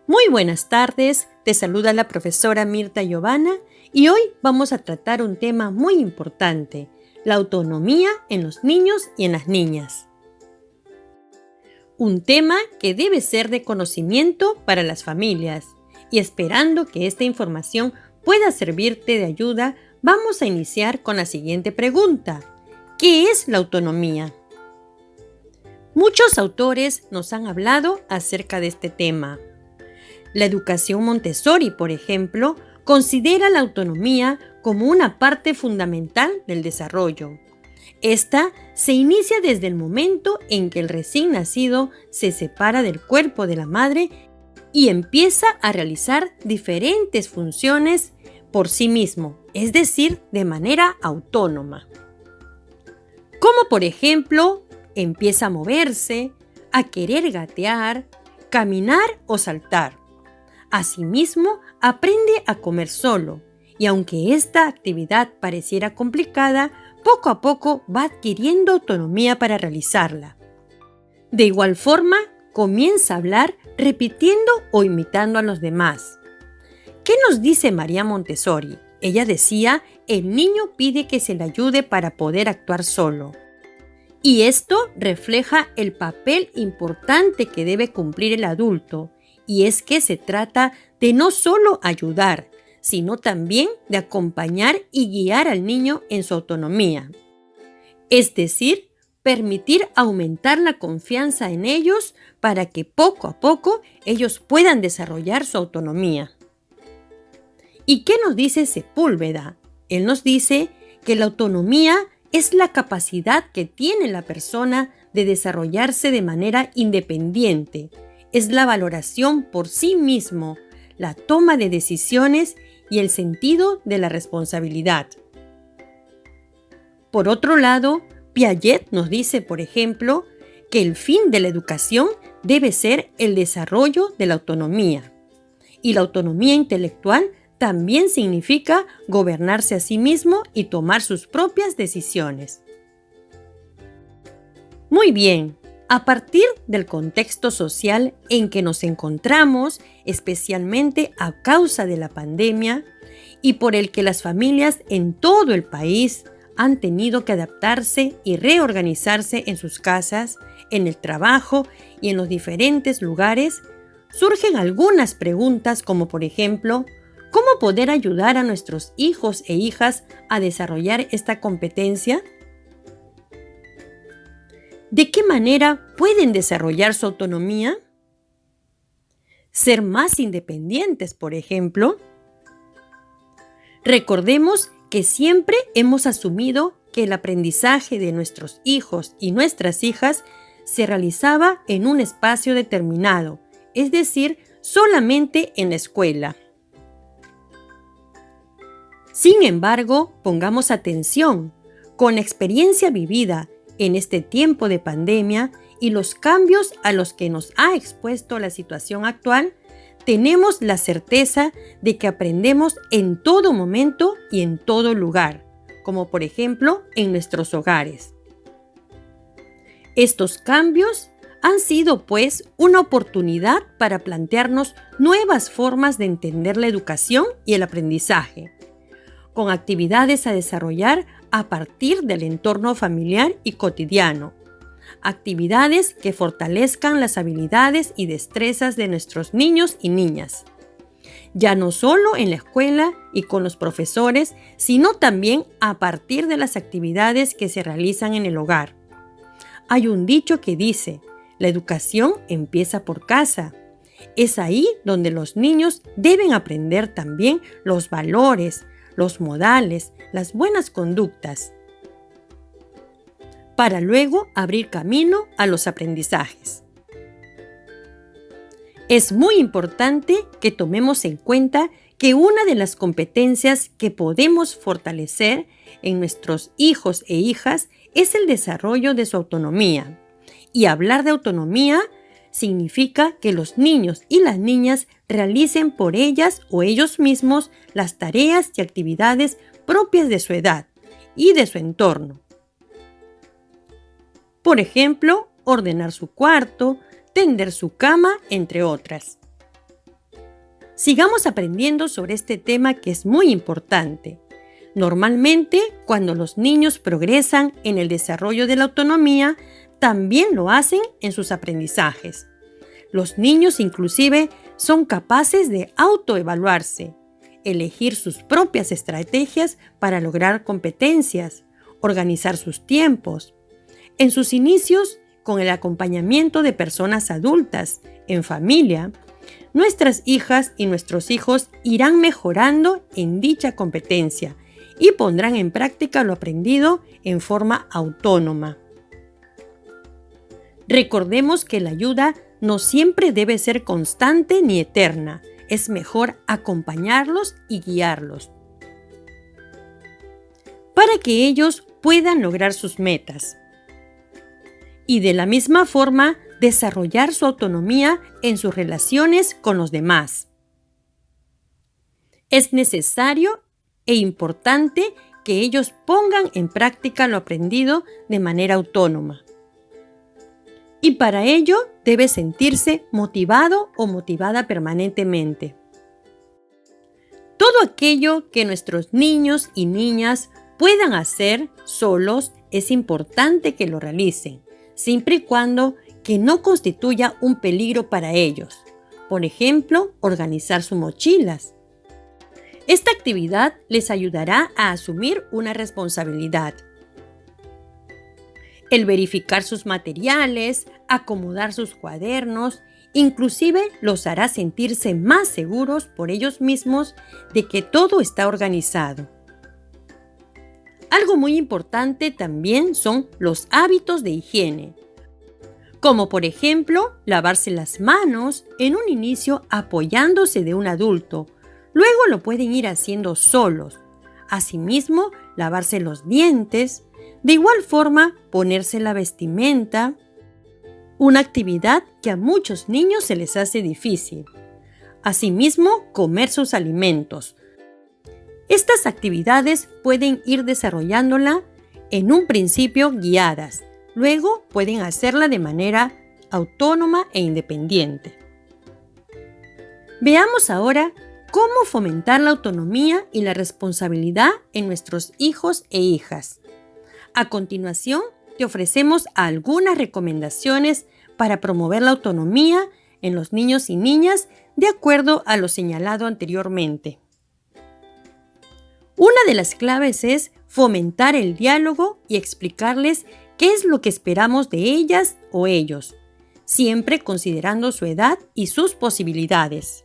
Muy buenas tardes, te saluda la profesora Mirta Giovanna y hoy vamos a tratar un tema muy importante, la autonomía en los niños y en las niñas. Un tema que debe ser de conocimiento para las familias y esperando que esta información pueda servirte de ayuda, vamos a iniciar con la siguiente pregunta. ¿Qué es la autonomía? Muchos autores nos han hablado acerca de este tema. La educación Montessori, por ejemplo, considera la autonomía como una parte fundamental del desarrollo. Esta se inicia desde el momento en que el recién nacido se separa del cuerpo de la madre y empieza a realizar diferentes funciones por sí mismo, es decir, de manera autónoma. Como por ejemplo, empieza a moverse, a querer gatear, caminar o saltar. Asimismo, aprende a comer solo, y aunque esta actividad pareciera complicada, poco a poco va adquiriendo autonomía para realizarla. De igual forma, comienza a hablar repitiendo o imitando a los demás. ¿Qué nos dice María Montessori? Ella decía, el niño pide que se le ayude para poder actuar solo. Y esto refleja el papel importante que debe cumplir el adulto, y es que se trata de no solo ayudar, sino también de acompañar y guiar al niño en su autonomía. Es decir, permitir aumentar la confianza en ellos para que poco a poco ellos puedan desarrollar su autonomía. ¿Y qué nos dice Sepúlveda? Él nos dice que la autonomía es la capacidad que tiene la persona de desarrollarse de manera independiente. Es la valoración por sí mismo, la toma de decisiones y el sentido de la responsabilidad. Por otro lado, Piaget nos dice, por ejemplo, que el fin de la educación debe ser el desarrollo de la autonomía. Y la autonomía intelectual también significa gobernarse a sí mismo y tomar sus propias decisiones. Muy bien. A partir del contexto social en que nos encontramos, especialmente a causa de la pandemia, y por el que las familias en todo el país han tenido que adaptarse y reorganizarse en sus casas, en el trabajo y en los diferentes lugares, surgen algunas preguntas como por ejemplo, ¿cómo poder ayudar a nuestros hijos e hijas a desarrollar esta competencia? ¿De qué manera pueden desarrollar su autonomía? Ser más independientes, por ejemplo. Recordemos que siempre hemos asumido que el aprendizaje de nuestros hijos y nuestras hijas se realizaba en un espacio determinado, es decir, solamente en la escuela. Sin embargo, pongamos atención, con la experiencia vivida en este tiempo de pandemia y los cambios a los que nos ha expuesto la situación actual, tenemos la certeza de que aprendemos en todo momento y en todo lugar, como por ejemplo en nuestros hogares. Estos cambios han sido pues una oportunidad para plantearnos nuevas formas de entender la educación y el aprendizaje, con actividades a desarrollar a partir del entorno familiar y cotidiano. Actividades que fortalezcan las habilidades y destrezas de nuestros niños y niñas. Ya no solo en la escuela y con los profesores, sino también a partir de las actividades que se realizan en el hogar. Hay un dicho que dice, la educación empieza por casa. Es ahí donde los niños deben aprender también los valores, los modales, las buenas conductas, para luego abrir camino a los aprendizajes. Es muy importante que tomemos en cuenta que una de las competencias que podemos fortalecer en nuestros hijos e hijas es el desarrollo de su autonomía. Y hablar de autonomía significa que los niños y las niñas realicen por ellas o ellos mismos las tareas y actividades propias de su edad y de su entorno. Por ejemplo, ordenar su cuarto, tender su cama, entre otras. Sigamos aprendiendo sobre este tema que es muy importante. Normalmente, cuando los niños progresan en el desarrollo de la autonomía, también lo hacen en sus aprendizajes. Los niños inclusive son capaces de autoevaluarse, elegir sus propias estrategias para lograr competencias, organizar sus tiempos. En sus inicios, con el acompañamiento de personas adultas, en familia, nuestras hijas y nuestros hijos irán mejorando en dicha competencia y pondrán en práctica lo aprendido en forma autónoma. Recordemos que la ayuda no siempre debe ser constante ni eterna. Es mejor acompañarlos y guiarlos para que ellos puedan lograr sus metas. Y de la misma forma, desarrollar su autonomía en sus relaciones con los demás. Es necesario e importante que ellos pongan en práctica lo aprendido de manera autónoma. Y para ello debe sentirse motivado o motivada permanentemente. Todo aquello que nuestros niños y niñas puedan hacer solos es importante que lo realicen, siempre y cuando que no constituya un peligro para ellos. Por ejemplo, organizar sus mochilas. Esta actividad les ayudará a asumir una responsabilidad. El verificar sus materiales, acomodar sus cuadernos, inclusive los hará sentirse más seguros por ellos mismos de que todo está organizado. Algo muy importante también son los hábitos de higiene, como por ejemplo lavarse las manos en un inicio apoyándose de un adulto, luego lo pueden ir haciendo solos. Asimismo, lavarse los dientes, de igual forma ponerse la vestimenta, una actividad que a muchos niños se les hace difícil. Asimismo, comer sus alimentos. Estas actividades pueden ir desarrollándola en un principio guiadas, luego pueden hacerla de manera autónoma e independiente. Veamos ahora cómo fomentar la autonomía y la responsabilidad en nuestros hijos e hijas. A continuación, te ofrecemos algunas recomendaciones para promover la autonomía en los niños y niñas de acuerdo a lo señalado anteriormente. Una de las claves es fomentar el diálogo y explicarles qué es lo que esperamos de ellas o ellos, siempre considerando su edad y sus posibilidades.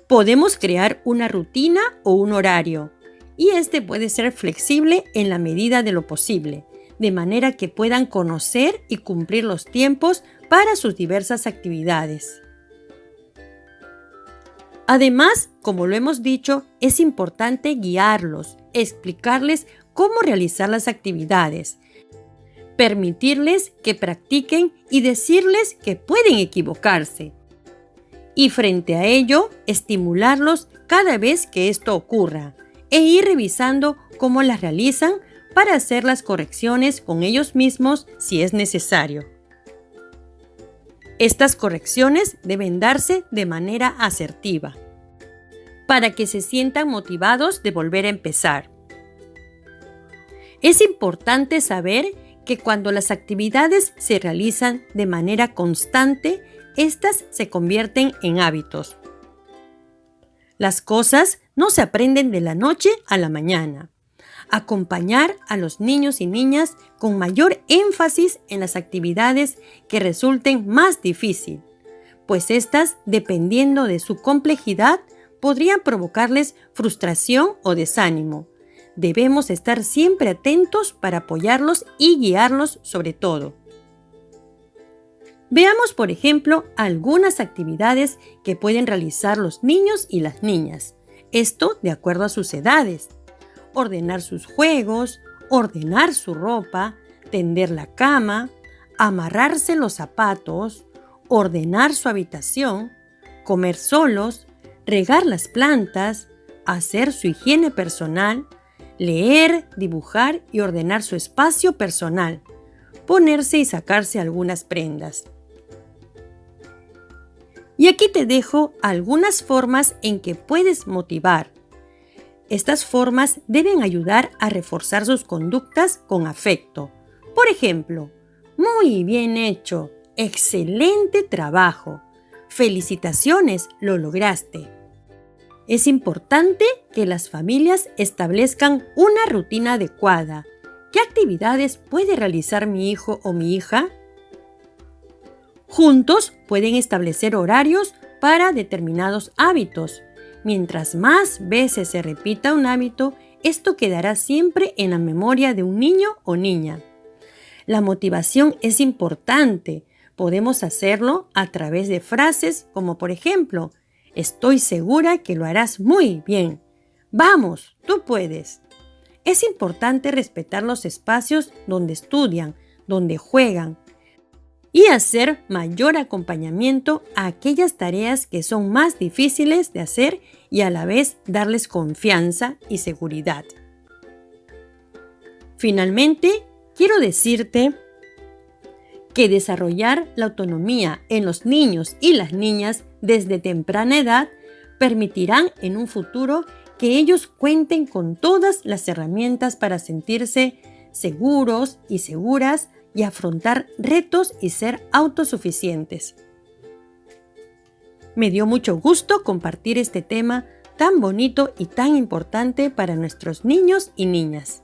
Podemos crear una rutina o un horario, y este puede ser flexible en la medida de lo posible, de manera que puedan conocer y cumplir los tiempos para sus diversas actividades. Además, como lo hemos dicho, es importante guiarlos, explicarles cómo realizar las actividades, permitirles que practiquen y decirles que pueden equivocarse. Y frente a ello, estimularlos cada vez que esto ocurra e ir revisando cómo las realizan para hacer las correcciones con ellos mismos si es necesario. Estas correcciones deben darse de manera asertiva, para que se sientan motivados de volver a empezar. Es importante saber que cuando las actividades se realizan de manera constante, estas se convierten en hábitos. Las cosas no se aprenden de la noche a la mañana. Acompañar a los niños y niñas con mayor énfasis en las actividades que resulten más difíciles, pues estas, dependiendo de su complejidad, podrían provocarles frustración o desánimo. Debemos estar siempre atentos para apoyarlos y guiarlos sobre todo. Veamos, por ejemplo, algunas actividades que pueden realizar los niños y las niñas. Esto de acuerdo a sus edades. Ordenar sus juegos, ordenar su ropa, tender la cama, amarrarse los zapatos, ordenar su habitación, comer solos, regar las plantas, hacer su higiene personal, leer, dibujar y ordenar su espacio personal, ponerse y sacarse algunas prendas. Y aquí te dejo algunas formas en que puedes motivar. Estas formas deben ayudar a reforzar sus conductas con afecto. Por ejemplo, muy bien hecho, excelente trabajo, felicitaciones, lo lograste. Es importante que las familias establezcan una rutina adecuada. ¿Qué actividades puede realizar mi hijo o mi hija? Juntos pueden establecer horarios para determinados hábitos. Mientras más veces se repita un hábito, esto quedará siempre en la memoria de un niño o niña. La motivación es importante. Podemos hacerlo a través de frases como por ejemplo, estoy segura que lo harás muy bien. Vamos, tú puedes. Es importante respetar los espacios donde estudian, donde juegan y hacer mayor acompañamiento a aquellas tareas que son más difíciles de hacer y a la vez darles confianza y seguridad. Finalmente, quiero decirte que desarrollar la autonomía en los niños y las niñas desde temprana edad permitirán en un futuro que ellos cuenten con todas las herramientas para sentirse seguros y seguras y afrontar retos y ser autosuficientes. Me dio mucho gusto compartir este tema tan bonito y tan importante para nuestros niños y niñas.